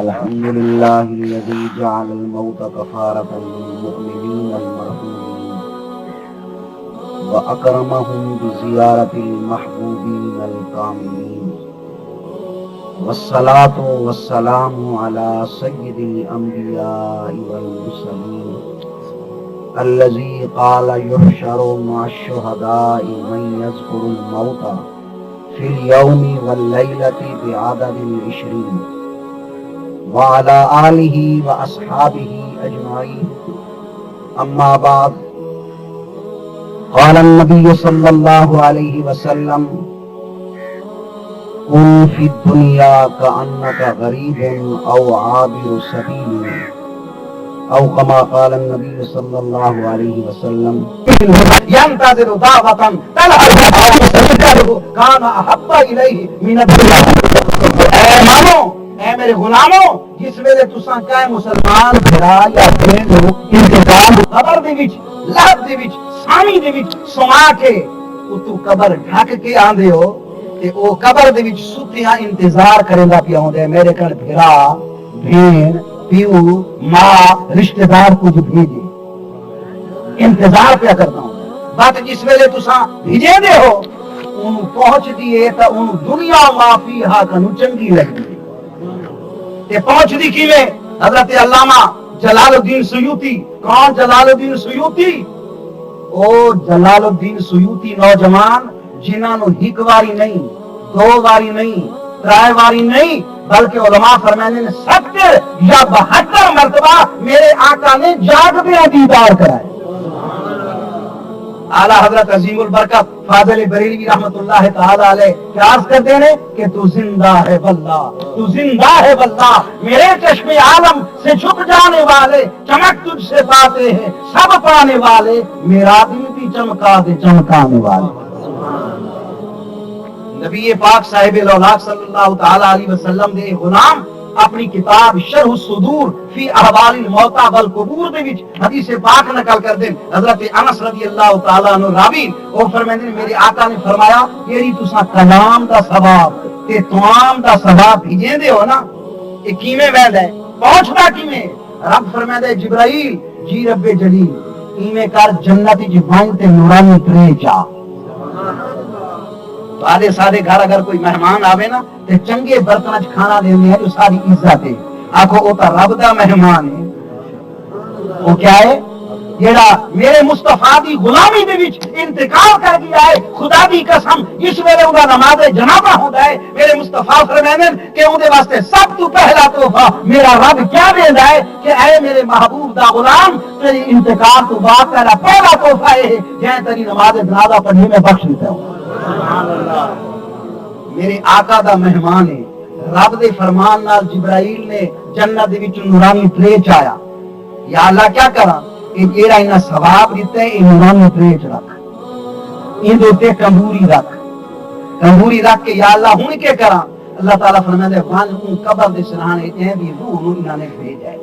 الحمد لله الذي جعل الموت كفارة للمؤمنين المرحومين وأكرمهم بزيارة المحبوبين الكاملين، والصلاة والسلام على سيد الأنبياء والمرسلين الذي قال يحشر مع الشهداء من يذكر الموت في اليوم والليلة بعدد 20، وعلى آلہ وأصحابہ اجمعین، اما بعد، قال النبی صلی اللہ علیہ وسلم: کن فی الدنیا کأنک غریب او عابر سبیل، او کما قال النبی صلی اللہ علیہ وسلم: ينتظر دعوة تلحق كان أحب إليه من الدنيا۔ اے مانو، اے میرے غلاموں، جس ویلے تساں کہے مسلمان بھرا یا بہن ہو، انتظام قبر دے وچ، لحد دے وچ، سامی دے وچ سما کے تو قبر ڈھک کے آندے ہو تے او قبر دے وچ ستیاں انتظار کریندا پیا ہوندا میرے کل بھرا، بہن، پیو، ماں، رشتہ دار کچھ بھیجے، انتظار پیا کرتا ہوں۔ بات جس ویلے تساں بھیجے دے ہو انہوں پہنچ دیئے تا انہوں دنیا معافی کنو چنگی لگی تے پہنچ دی کیویں؟ حضرت علامہ جلال الدین سیوطی۔ کون جلال الدین سیوطی؟ او جلال الدین سیوطی نوجوان جنہاں نو ایک واری نہیں، دو واری نہیں، ترائے واری نہیں، بلکہ علماء فرمانے نے 70 یا 72 مرتبہ میرے آقا نے جاگدے دیدار کرائے۔ اعلیٰ حضرت عظیم البرکت فاضل بریلوی رحمت اللہ تعالی علیہ پیاس کرتے ہیں کہ تو زندہ ہے واللہ، تو زندہ ہے واللہ، میرے چشم عالم سے چھپ جانے والے چمک تجھ سے پاتے ہیں سب پانے والے، میرا دل بھی چمکا دے چمکانے والے۔ نبی پاک صاحب الاولاق صلی اللہ تعالی علیہ وسلم دے غلام اپنی کتاب شرح الصدور فی احوال الموتى والقبور دے وچ حدیث پاک نقل کر دیں۔ حضرت انس رضی اللہ تعالی عنہ راوی وہ فرماتے ہیں میرے آقا نے فرمایا یہی تساں کلام دا ثواب تے توام دا ثواب بھیجیں دے ہو نا، یہ کیویں ویندا ہے، پہنچدا کیویں؟ رب فرماتا ہے جبرائیل جی رب جلیل ایویں کر جنت وچ بن تے نورانی ترے جا۔ آدھے سارے گھر اگر کوئی مہمان آوے نا تے چنگے برتن چ کھانا دیندے ہیں جو ساری عزت ہے، آکھو او تا رب دا مہمان ہے۔ وہ کیا ہے؟ جیڑا میرے مصطفیٰ دی غلامی دے وچ انتقال کر گیا ہے، خدا دی قسم جس ویلے اوندا نماز جنازہ ہوندا ہے میرے مصطفیٰ فرماندے کہ اودے واسطے سب تو پہلا تحفہ میرا رب کیا دیندا ہے کہ اے میرے محبوب دا غلام تیری انتقال تو بعد تیرا پہلا تحفہ ہے جے تیری نماز جنازہ پڑھنے میں بخش دیتا ہوں۔ میرے آقا دا مہمان ہے، رب دے فرمان نال جبرائیل نے جنت دے وچ نورانی ٹرے چایا، یا اللہ کیا کراں کہ جیڑا انہاں ثواب دیتا ہے یہ نورانی ٹرے چ رکھ، ان دے تے کمبوری رکھ کے یا اللہ ہن کیا کراں؟ اللہ تعالیٰ فرماتا ہے وان اون قبر دے سرہانے اے دی روح نو انہاں نے بھیجا ہے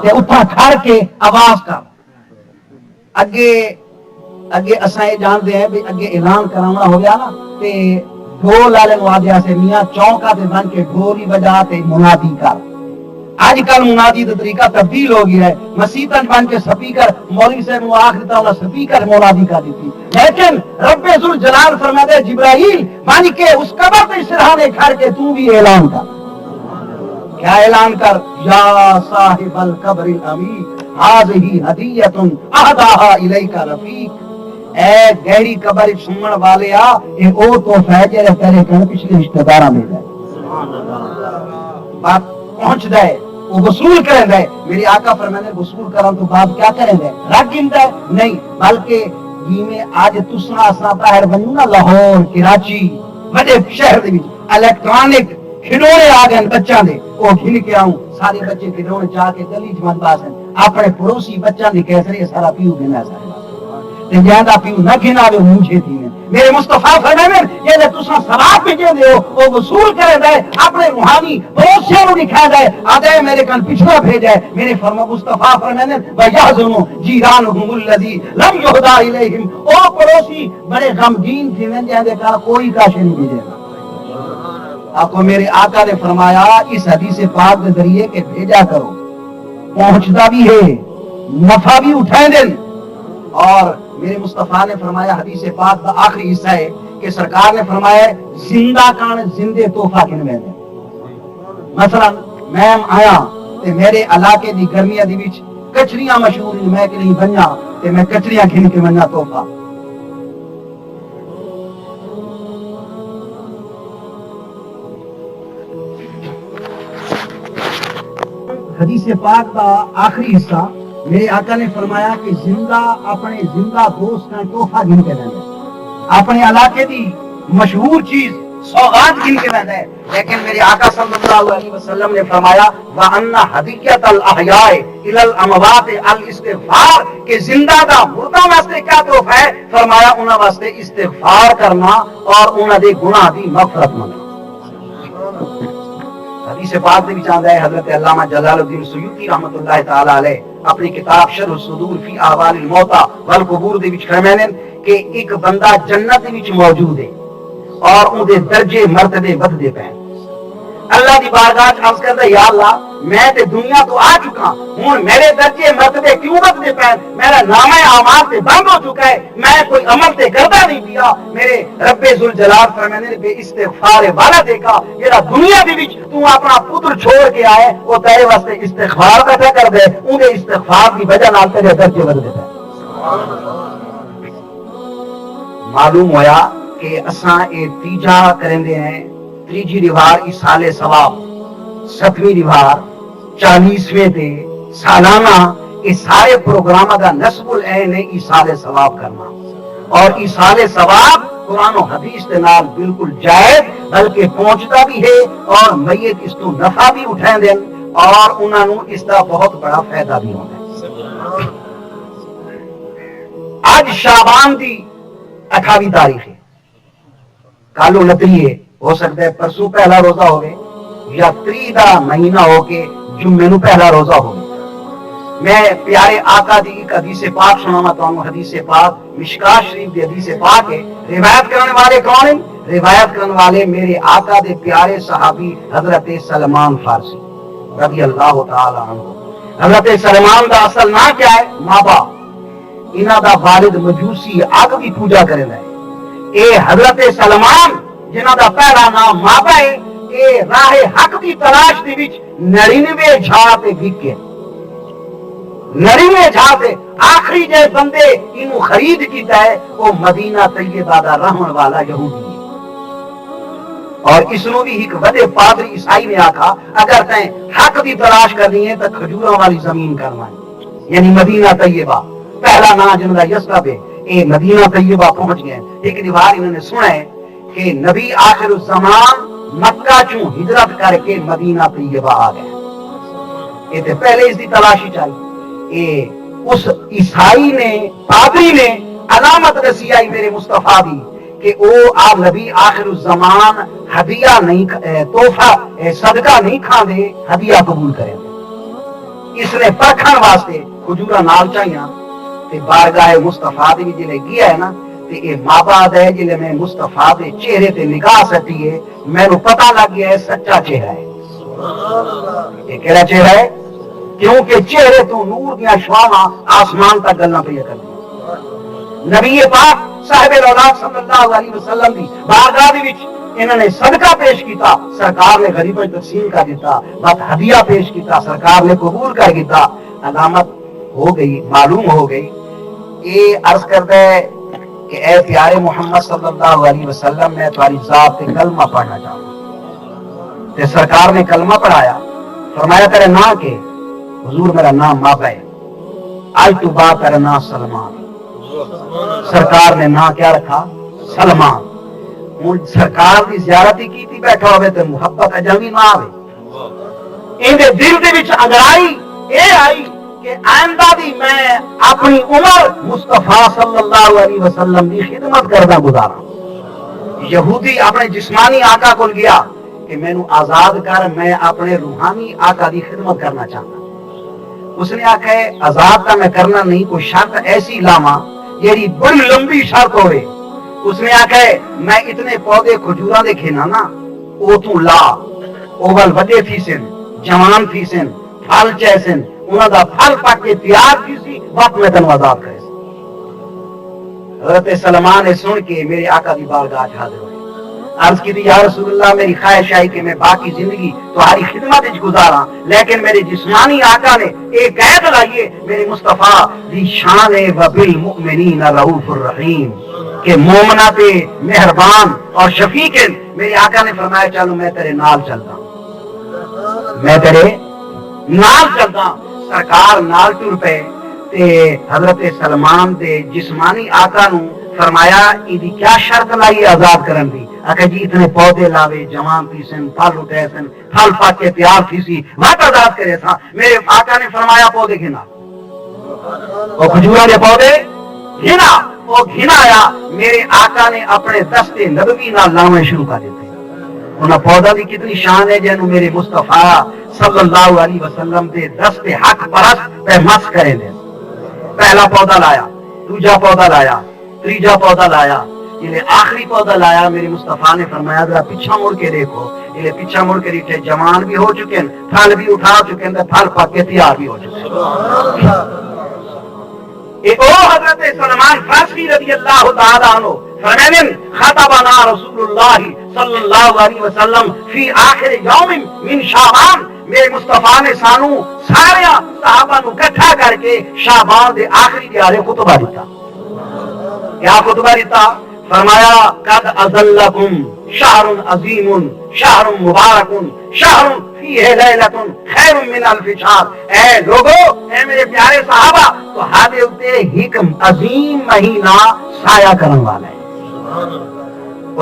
تے اٹھا کھڑ کے آواز کر۔ اگے اساں یہ جانتے ہیں بھی اگے اعلان کرانا ہو گیا نا تے ڈھول والے نوادیا سے میاں چوکا تے بن کے ڈھول ہی بجا تے منادی کر۔ آج کل منادی کا طریقہ تبدیل ہو گیا ہے، مسیتن بن کے سپیکر مولوی صاحب نے آخ دیتا انہاں سپیکر منادی کر دیتی، لیکن رب ذوالجلال فرماتا ہے جبرائیل بن کے اس قبر تے سرہانے کھڑ کے تو بھی اعلان کر۔ کیا اعلان کر؟ یا صاحب القبر العمیق ھذہ ھدیۃ اہداھا الیک رفیق، اے گہری قبر سمن والے آ اے او تحفہ ہے جڑا تیرے کن پچھلے رشتہ داراں دے ہے۔ بات پہنچدا ہے وہ وصول کرندا ہے۔ میرے آقا فرمانے وصول کرن تو بعد کیا کرندا ہے؟ رکھ گندا ہے نہیں، بلکہ جویں اج تساں اساں باہر بنوں نا لاہور کراچی بڑے شہر دے وچ الیکٹرانک کھلونے آ گئے بچوں دے، وہ گھن کے آؤں سارے بچے کھلونے جا کے گلی چ من پاسن اپنے پڑوسی بچوں دی کیسے سارا پیو گھنا سارے تے جاندا پیو نہ گھنا وے مونجھے تھی میرے مصطفیٰ فرمانے یہ جے تساں ثواب بھیجے دیو او وصول کرے اپنے روحانی پڑوسیاں نو دکھائے آدھے میرے کن پچھڑا بھیجا ہے۔ میرے فرما مصطفیٰ فرمانے وَيَحْزُنُ جِيرَانُهُمُ الَّذِي لَمْ يُهْدَى إِلَيْهِمْ، او پڑوسی بڑے غمگین تھی جہاں دے کار کوئی کاش نہیں بھیجے گا۔ آپ کو میرے آقا نے فرمایا اس حدیث پاک کے ذریعے کہ بھیجا کرو، پہنچتا بھی ہے، نفع بھی اٹھائیں دیں۔ اور میرے مصطفیٰ نے فرمایا حدیث پاک کا آخری حصہ ہے کہ سرکار نے فرمایا زندہ کان زندے تحفہ کن میں دیں۔ مثلا میں آیا تے میرے علاقے دی گرمیاں دی وچ کچریاں مشہور ہیں، میں کہ نہیں بنیا تے میں کچریاں کھن کے منیا تحفہ۔ حدیث پاک کا آخری حصہ میرے آقا نے فرمایا کہ زندہ اپنے زندہ دوست کا تحفہ گن کے دینا، اپنے علاقے دی مشہور چیز سوغات گن کے دینا ہے۔ لیکن میرے آقا صلی اللہ علیہ وسلم نے فرمایا وَأَنَّ هَدِيَّةَ الْأَحْيَاءِ إِلَى الْأَمْوَاتِ الْإِسْتِغْفَارُ کہ زندہ دا مردہ واسطے کیا تحفہ ہے؟ فرمایا انہاں واسطے استغفار کرنا اور انہاں دے گناہ دی مغفرت منگنا۔ حدیث پاک میں بھی چاہتا ہے حضرت علامہ جلال الدین سیوطی رحمت اللہ تعالی علیہ اپنی کتاب شرح الصدور فی احوال الموتى والقبور دے وچ فرماتے ہیں کہ ایک بندہ جنت دے وچ موجود ہے اور اون دے درجے مرتبے بدھدے پے، اللہ دی بارگاہ وچ عرض کردا یا اللہ میں تے دنیا تو آ چکا ہوں، میرے درجے مرتبے کیوں بدھدے پے؟ میرا نامہ اعمال تے بند ہو چکا ہے، میں کوئی عمل تے کردا نہیں پیا۔ میرے رب ذوالجلال فرمانے نے بے استغفار والا دیکھا جڑا دنیا دے وچ تو اپنا پتر چھوڑ کے آئے وہ تیرے واسطے استغفار کٹھا کر دے، اون دے استغفار دی وجہ نال تیرے درجے بدھدے پے۔ معلوم ہویا کہ اساں اے تیجا کرندے ہیں، تیجی دیوار ایصال ثواب، 7ویں دیوار 40ویں تے سالانہ یہ سارے پروگرام کا نصب العین ہے ایصال ثواب کرنا، اور ایصال ثواب قرآن و حدیث کے نال بالکل جائز بلکہ پہنچتا بھی ہے، اور میت اس تو نفع بھی اٹھائیں دیں اور انہوں نے اس کا بہت بڑا فائدہ بھی ہوتا ہے۔ آج شعبان دی 28 تاریخ ہے، کالو لتری ہے، ہو سکتا ہے پرسوں پہلا روزہ ہوگے یا 30 دا مہینہ ہو کے جمعے نو پہلا روزہ ہوگے۔ میں پیارے آقا دی ایک حدیث پاک سنانا تو حدیث پاک مشکاہ شریف دی حدیث پاک ہے۔ روایت کرنے والے کون ہیں؟ روایت کرنے والے میرے آقا دے پیارے صحابی حضرت سلمان فارسی رضی اللہ تعالی عنہ۔ حضرت سلمان دا اصل نام کیا ہے؟ مابا۔ انہاں دا والد مجوسی آگ کی پوجا کرے ہے۔ اے حضرت سلمان جنہاں دا پہلا نام مابا ہے، اے راہ حق دی تلاش دی وچ 99 جھاڑ تے وکے، 99 جھاڑ تے آخری جے بندے انہوں خرید کیتا ہے وہ مدینہ طیبہ دا رہن والا یہودی ہے۔ اور اس نو بھی ایک بڑے پادری عیسائی نے آکھا اگر تیں حق دی تلاش کرنی ہے تو کھجوراں والی زمین کرنا ہے، یعنی مدینہ طیبہ۔ پہلا نا جن دا یسرب ہے، اے مدینہ طیبہ پہنچ گئے۔ ایک دیوار انہوں نے سنا ہے کہ نبی آخر الزمان مکہ چوں ہجرت کر کے مدینہ طیبہ آ گئے۔ یہ تے پہلے اس دی تلاشی چاہیے۔ اس عیسائی نے پادری نے علامت دسی آئی میرے مصطفیٰ دی کہ او آپ نبی آخر الزمان ہدیہ نہیں تحفہ صدقہ نہیں کھان دے، ہدیہ قبول کریں۔ اس نے پرکھن واسطے کھجورا نال چاہیے تے بارگاہ مصطفیٰ دی جلے گیا ہے نا تے اے مابعد ہے جلے میں مصطفیٰ دے چہرے تے نگاہ سٹی ہے، میں نو پتہ لگ گیا ہے سچا چہرہ ہے۔ یہ کہڑا چہرہ ہے؟ کیونکہ چہرے تو نور دیا شعاواں آسمان تک گلاں پہ کر دی۔ نبی پاک صاحب الاولاد صلی اللہ علیہ وسلم دی بارگاہ دی وچ انہوں نے صدقہ پیش کیتا، سرکار نے غریبوں کو تقسیم کر دیتا، بات ہدیہ پیش کیتا، سرکار نے قبول کر دیتا۔ علامت ہو گئی، معلوم ہو گئی۔ یہ عرض کرتا ہے کہ اے پیارے محمد صلی اللہ علیہ وسلم میں تمہاری ذات پہ کلمہ پڑھنا چاہوں۔ تے سرکار نے کلمہ پڑھایا، فرمایا تیرے نام کے؟ حضور میرا نام مابا ہے، آج تو بات تیرا نام سلمان۔ سرکار نے نام کیا رکھا؟ سلمان۔ سرکار دی زیارتی کی تھی بیٹھا ہوئے تو محبت اجنبی نہ آوے۔ ان دے دل دے وچ اگرائی اے آئی کہ آئندہ دی میں اپنی عمر مصطفیٰ صلی اللہ علیہ وسلم دی خدمت کردہ گزارا۔ یہودی اپنے جسمانی آقا کو گیا کہ میں نو آزاد کر، میں اپنے روحانی آقا دی خدمت کرنا چاہتا۔ اس نے آکھا ہے آزاد کا میں کرنا نہیں، کوئی شرط ایسی لاما یعنی بڑی لمبی شرط ہوئے۔ اس نے آکھا ہے میں اتنے پودے کھجوراں دے کھینا نا او تو لا اوول وڈے تھی سن جوان تھی سن پھل چیسن انہاں دا پھل پک کے تیار تھی سی وقت میں تنو آزاد کرے سی. حضرت سلمان نے سن کے میرے آقا دی بارگاہ حاضر ہوئے. عرض کی تھی یا رسول اللہ میری خواہش ہے کہ میں باقی زندگی تمہاری خدمت وچ گزاراں لیکن میرے جسمانی آقا نے ایک قید لائیے میرے مصطفیٰ دی شان و بالمؤمنین رؤوف الرحیم کہ مومنہ پہ مہربان اور شفیق ہیں. میرے آقا نے فرمایا چلو میں تیرے نال چلتا ہوں میں تیرے نال چلتا ہوں. سرکار نال ٹر پے تے حضرت سلمان دے جسمانی آقا نو فرمایا ایدی کیا شرط لائی آزاد کرن دی. آقا جی اتنے پودے لاوے جوان تھی سن پھل اٹھے سن پھل پاک کے تیار تھی سی وقت آزاد کرے تھا. میرے آقا نے فرمایا پودے گھنا اور کھجورا کے پودے گھنا وہ گھنایا. میرے آقا نے اپنے دستے نبوی نال لانے شروع کر دیتے. انہاں پودا دی کتنی شان ہے جنوں میرے مصطفیٰ صلی اللہ علیہ وسلم دے دستے حق پرست پہ مس کرے دے. پہلا پودا لایا دوجا پودا لایا تیجا پودا لایا یہ آخری پودا لایا. میرے مصطفیٰ نے فرمایا ذرا پیچھا مڑ کے دیکھو. یہ پیچھا مڑ کے دیکھے جوان بھی ہو چکے ہیں پھل بھی اٹھا چکے ہیں پھل پک کے تیار بھی ہو چکے ہیں. او حضرت سلمان فارسی رضی اللہ تعالیٰ عنہ فرمانے خطبنا رسول اللہ صلی اللہ علیہ وسلم فی آخر یوم من شعبان. میرے مصطفیٰ نے سانو سارے صحابہ نو اکٹھا کر کے شعبان دے آخری دیارے خطبہ دیتا. کیا خطبہ دیتا؟ فرمایا قد اذلکم شہر عظیم شہر مبارک شہر فیہ لیلۃ خیر من الف شہر. اے لوگو اے میرے پیارے صحابہ تو ہادے اتے حکم عظیم مہینہ سایہ کرن والا ہے.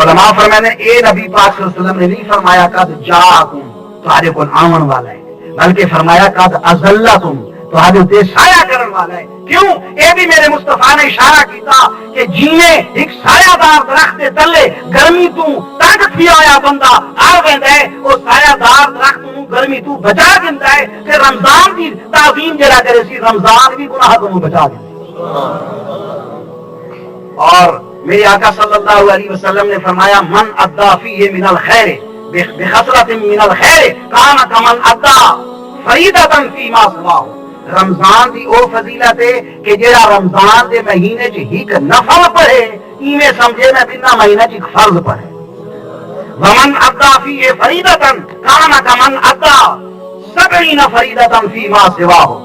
علماء فرمانے اے نبی پاک صلی اللہ علیہ وسلم نے نہیں فرمایا قد جاءکم تمہارے کو آمن والا ہے بلکہ فرمایا قد اذلکم تمہارے اتے سایہ کرن والا ہے. کیوں؟ اے بھی میرے مصطفیٰ نے اشارہ کیتا کہ جینے ایک سایہ دار درخت دے تلے گرمی تو تنگ تھی آیا بندہ آ ویندا ہے وہ سایہ دار درخت نو گرمی تو بچا دیندا ہے کہ رمضان دی تعظیم جڑا کرے سی رمضان بھی گناہ تو بچا دیندا. اور میرے آقا صلی اللہ علیہ وسلم نے فرمایا من ادا فیہ من الخیر بخسرۃ من الخیر کان کمن ادا فریضۃ فیما سواہ. رمضان دی او فضیلت ہے کہ جڑا رمضان دے مہینے چ ایک نفل پڑھے ایویں سمجھے میں بنا مہینے چ ایک فرض پڑھے. ومن ادا فیہ فریضۃ کان کمن ادا 70 فریضۃ فیما سواہ.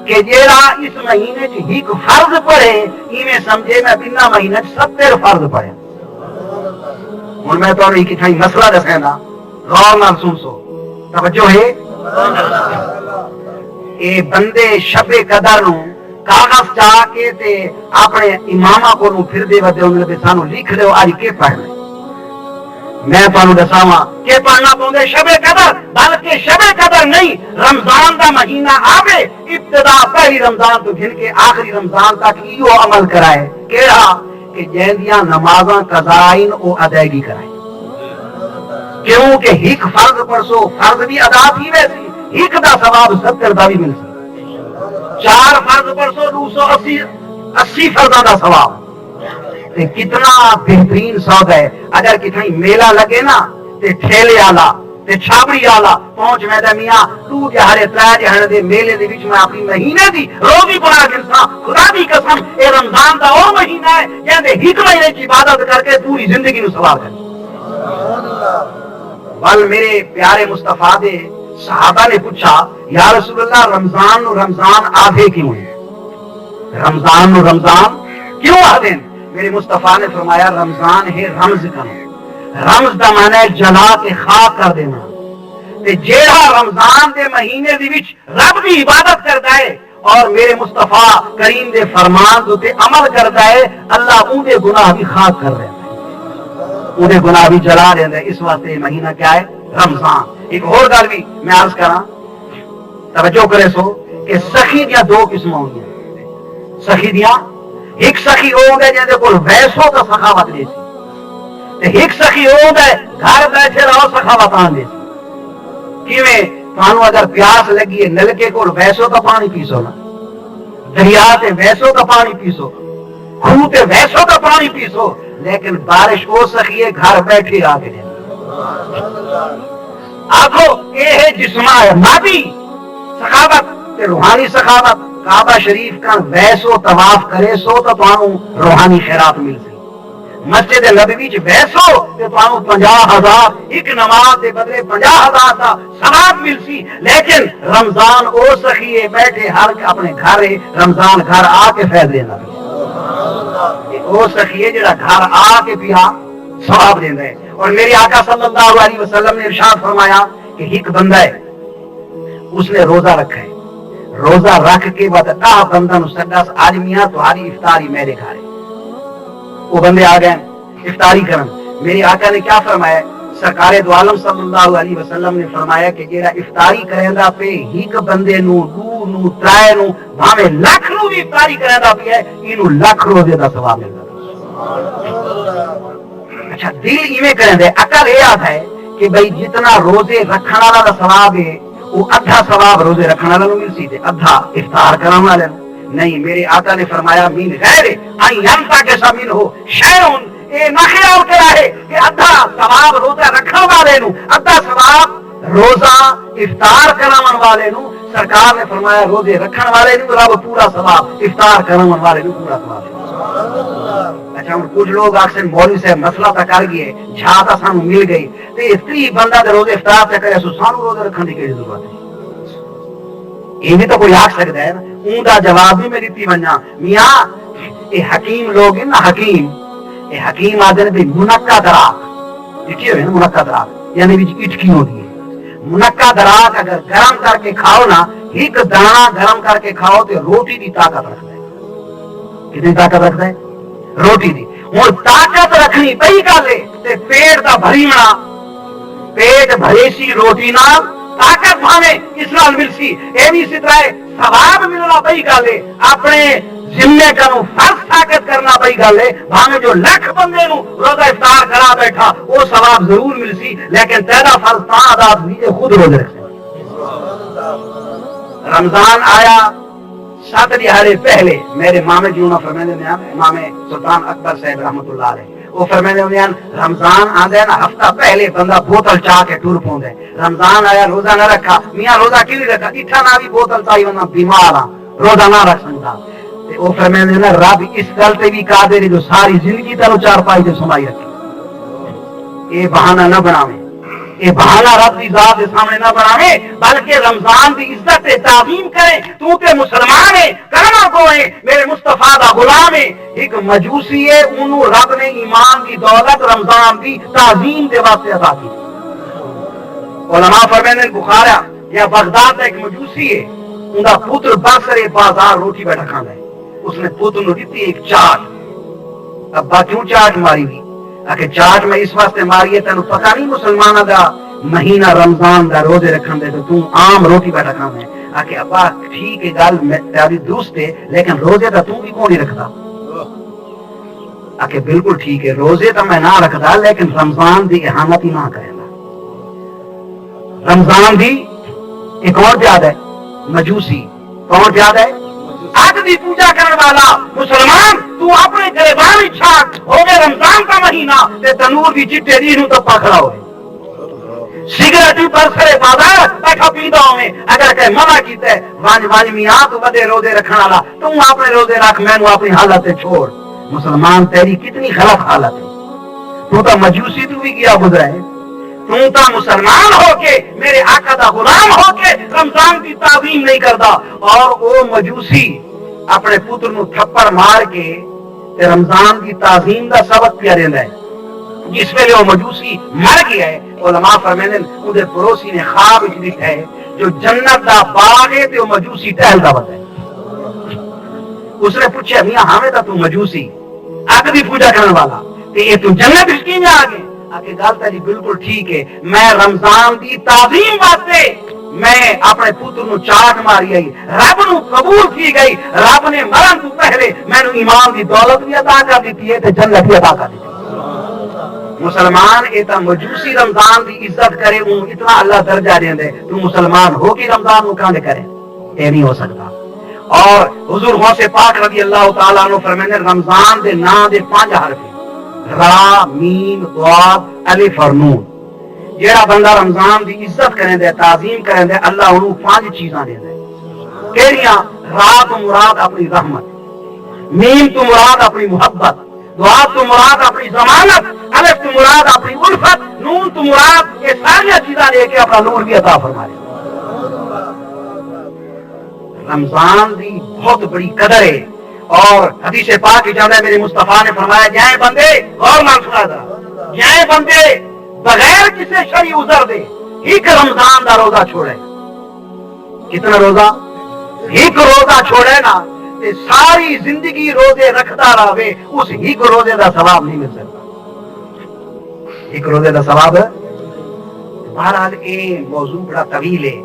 کہ جیڑا اس مہینے چ ایک فرض پڑھے ایویں سمجھے میں بنا مہینے 70 فرض پڑھے. ہن میں تو ایک ٹھائی مسئلہ دسنا غور نال سن سو توجہ ہے. اے بندے شب قدر نو کاغذ چاہ کے تے اپنے امامہ کو نو پھر دے ودے انہوں نے سانو لکھ دیو آج کے پڑھنے. میں تانوں دساواں کہ پڑھنا پوندے شب قدر بلکہ شب قدر نہیں رمضان دا مہینہ آوے ابتدا پہلی رمضان تو گھن کے آخری رمضان تک ایو عمل کرائے. کیڑا؟ کہ جہندیاں نمازاں قضائن او ادائیگی کرائے. کیوں کہ ایک فرض پڑھسو فرض بھی ادا تھی ویسی ایک دا ثواب 70 دا بھی مل سکتا. 4 فرض پڑھسو 280 فرضاں دا ثواب. تے کتنا بہترین سودا ہے. اگر کتنی میلہ لگے نا تے ٹھیلے والا تے چھابڑی والا پہنچ میں میاں تو جہارے 3 جہاں دے میلے دے وچ میں اپنی مہینے دی روزی بنا گنساں. خدا دی قسم اے رمضان دا او مہینہ ہے جہاں ایک مہینے کی عبادت کر کے پوری زندگی نو ثواب کرے. بل میرے پیارے مصطفیٰ دے صحابہ نے پوچھا یا رسول اللہ رمضان نو رمضان آدھے کیوں ہے؟ رمضان نو رمضان کیوں آدھے؟ میرے مصطفیٰ نے فرمایا رمضان ہے رمز کا. رمز دا معنی ہے جلا کے خاک کر دینا. تے جیڑا رمضان دے مہینے دی وچ رب دی عبادت کردا ہے اور میرے مصطفیٰ کریم دے فرمان دے عمل کردا ہے اللہ اون دے گناہ بھی خاک کر دیندا ہے اون دے گناہ بھی جلا دیندا ہے. اس واسطے مہینہ کیا ہے؟ رمضان. ایک اور گل بھی میں عرض کراں توجہ کرے سو کہ سخی دیاں 2 قسم ہوندیاں. سخی دیاں ایک سخی ہوندا ہے جے کول ویسو تے سخاوت دی سی تے ایک سخی ہوندا ہے گھر بیٹھے رہو سخاوت آن دی. کیویں؟ تانوں اگر پیاس لگی ہے نلکے کول ویسو تے پانی پیسو نا دریا تے ویسو تے پانی پیسو کھو تے ویسو تے پانی پیسو لیکن بارش او سخی ہے گھر بیٹھے آ کے آخو یہ ہے جسمہ ہے مادی سخاوت تے روحانی سخاوت. کعبہ شریف کا ویسو طواف کرے سو تو تانوں روحانی خیرات مل سی. مسجد نبوی چ ویسو تے تانوں 50,000 ایک نماز دے بدلے 50,000 دا ثواب مل سی. لیکن رمضان او سخی بیٹھے ہر اپنے گھر رمضان گھر آ کے فیض لینا. او سخی جڑا گھر آ کے پیا ثواب دیندا ہے. اور میرے آقا صلی اللہ علیہ وسلم نے ارشاد فرمایا کہ ایک بندہ ہے اس نے روزہ رکھا ہے. روزہ رکھ کے بعد بندہ نو سدس آج میاں تمہاری افطاری میرے گھر ہے. وہ بندے آ گئے افطاری کرن. میرے آقا نے کیا فرمایا؟ سرکار دو عالم صلی اللہ علیہ وسلم نے فرمایا کہ جیڑا افطاری کریندا پہ ایک بندے نو دو نو ترائے نو بھاویں لاکھ نو بھی افطاری کریندا پیا ہے اینو لاکھ روزے دا ثواب ملدا. اچھا دل ایویں کرندے عقل یہ آتا ہے کہ بھئی جتنا روزے رکھن والا دا ثواب ہے وہ ادھا ثواب روزے رکھن والے نو مل سی تے ادھا افطار کرن والے نو نہیں. میرے آقا نے فرمایا من غیر ان ينتقص منه شيء. اے نہ خیال کرا ہے کہ ادھا ثواب روزہ رکھن والے نو ادھا ثواب روزہ افطار کرن والے نو. سرکار نے فرمایا روزے رکھن والے نو رب پورا ثواب افطار کرن والے نو پورا ثواب. اچھا ہن کچھ لوگ آکھن مولوی صاحب مسئلہ تا کر گئے جھا سانو مل گئی تے اتنی بندہ دے روزے افطار تے کرے سو سانو روزے رکھن دی کیڑی ضرورت ہے؟ یہ بھی تو کوئی آکھ سکتا ہے نا. اون دا جواب بھی میں دتی ونجا میاں اے حکیم لوگ ہیں نا حکیم اے حکیم آدھے بھی منقع دراک دیکھیے ہوئے نا منقع دراک یعنی بھی اٹکی ہوتی ہے. منقع دراک اگر گرم کر کے کھاؤ نا ایک دانہ گرم کر کے کھاؤ تو روٹی دی طاقت رکھتا ہے. کتنی طاقت رکھتا ہے؟ روٹی دی. ہوں طاقت رکھنی پئی گل ہے تے پیٹ دا بھرینا پیٹ بھری سی روٹی نال طاقت بھاویں اس نال مل سی اے بھی اسی طرح ثواب ملنا پئی گل ہے. اپنے ذمے کنوں فرض طاقت کرنا پئی گل ہے. بھاویں جو لاکھ بندے نو روزہ افطار کرا بیٹھا وہ ثواب ضرور مل سی لیکن تیرا فرض تا ادا ہوئی خود روزے رکھ. رمضان آیا 7 دہاڑے پہلے میرے مامے جی انہوں فرمیندے نے امام سلطان اکبر صاحب رحمۃ اللہ علیہ وہ فرمیندے نے رمضان آندا ہے نا ہفتہ پہلے بندہ بوتل چاہ کے ٹر پوندا ہے. رمضان آیا روزہ نہ رکھا میاں روزہ کیوں نہیں رکھا اٹھا نہ بھی بوتل چاہی ورنہ بیمار ہاں روزہ نہ رکھ سکتا. تے او فرمیندے نے رب اس گل تے بھی قادر ہے جو ساری زندگی تینوں چارپائی تے سمائی رکھے. اے بہانہ نہ بناویں یہ بہانہ رب کی ذات کے سامنے نہ بناوے بلکہ رمضان کی عزت تعظیم کرے. تو تے مسلمان ہے کلمہ گو ہے میرے مصطفیٰ دا غلام ہے. ایک مجوسی ہے انہوں رب نے ایمان کی دولت رمضان کی تعظیم دے واسطے عطا کی. علماء فرماتے ہیں بخارا یا بغداد کا ایک مجوسی ہے ان کا پتر باسرے بازار روٹی بیٹھا کھانا ہے. اس نے پتر نو دیتی ایک چاٹ. ابا کیوں چاٹ ماری ہوئی؟ کہ چاٹ میں اس واسطے ماری ہے تینوں پتہ نہیں مسلمانوں دا مہینہ رمضان دا روزے رکھن دے تو عام روٹی بیٹھا کھانا ہے. کہ ابا ٹھیک ہے گل تیری درست ہے لیکن روزے دا تو بھی کون نہیں رکھتا؟ کہ بالکل ٹھیک ہے روزے تو میں نہ رکھتا لیکن رمضان دی احانت ہی نہ کرے گا. رمضان دی ایک اور یاد ہے مجوسی کون یاد ہے آگ دی پوجا کرنے والا مسلمان تو اپنے گریبان چھاٹ ہو گئے رمضان کا مہینہ تے تنور دی چٹے دی نو تپا کھڑا ہوئے سگریٹ پر سرے بازار بیٹھا پیدا ہوئے. اگر کہ منع کیتا ہے وانج وانج میاں تو بدے روزے رکھنے والا تم اپنے روزے رکھ میں نو اپنی حالت چھوڑ. مسلمان تیری کتنی غلط حالت ہے. تو تا مجوسی تو بھی کیا گزرا ہے. تو تا مسلمان ہو کے میرے آقا دا غلام ہو کے رمضان کی تعظیم نہیں کرتا. اور وہ مجوسی اپنے پتر نو تھپڑ مار کے رمضان کی تعظیم دا سبق پیا دیندا ہے. جس ویلے وہ مجوسی مر گیا ہے علماء فرماندے اون دے پڑوسی نے خواب وچ دیکھا ہے جو جنت دا باغ ہے تے وہ مجوسی ٹہلدا ودا ہے. اس نے پوچھا میاں ہاں تے تو مجوسی اگ دی پوجا کرنے والا تے یہ تو جنت وچ کیوں آ گئے؟ کہ گل تیری بالکل ٹھیک ہے میں رمضان دی تعظیم واسطے میں اپنے پتر نو چاٹ ماری آئی رب نو قبول کی گئی. رب نے مرن تو پہلے میں نو ایمان دی دولت بھی عطا کر دیتی ہے تے جنت بھی عطا کر دیتی ہے. مسلمان ایتا مجوسی رمضان دی عزت کرے ان اتنا اللہ درجہ دیں دے تو مسلمان ہو کی رمضان نو کاندے کرے یہ نہیں ہو سکتا. اور حضور غوث پاک رضی اللہ تعالیٰ عنہ فرمانے رمضان دے نا دے 5 حرف را میم ضاد الف اور نون جیڑا بندہ رمضان دی عزت کریں دے تعظیم کریں دے اللہ انہوں 5 چیزاں دے دے کیڑیاں رات تو مراد اپنی رحمت میم تو مراد اپنی محبت دعا تو مراد اپنی ضمانت الف تو مراد اپنی الفت نون تو مراد یہ ساری چیزاں لے کے اپنا نور بھی عطا فرمائے رمضان دی بہت بڑی قدر ہے اور حدیث پاک کی جانے میرے مصطفیٰ نے فرمایا جائیں بندے اور منصورہ دا جائیں بندے بغیر کسی شرعی عذر دے ایک رمضان دا روزہ چھوڑے کتنا روزہ ایک روزہ چھوڑے نا تے ساری زندگی روزے رکھتا رہے اس ایک روزے دا ثواب نہیں مل سکتا ایک روزے دا ثواب بہرحال یہ موضوع بڑا طویل ہے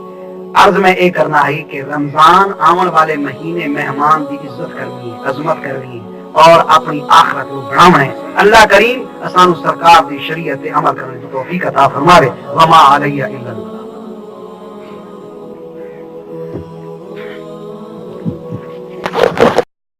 عرض میں یہ کرنا ہے کہ رمضان آمن والے مہینے مہمان دی عزت کرنی عظمت کرنی اور اپنی آخرت کو بڑھانا ہے اللہ کریم اسانو سرکار دی شریعت عمل کرنے کی توفیق عطا فرماوے وما علیہ الا اللہ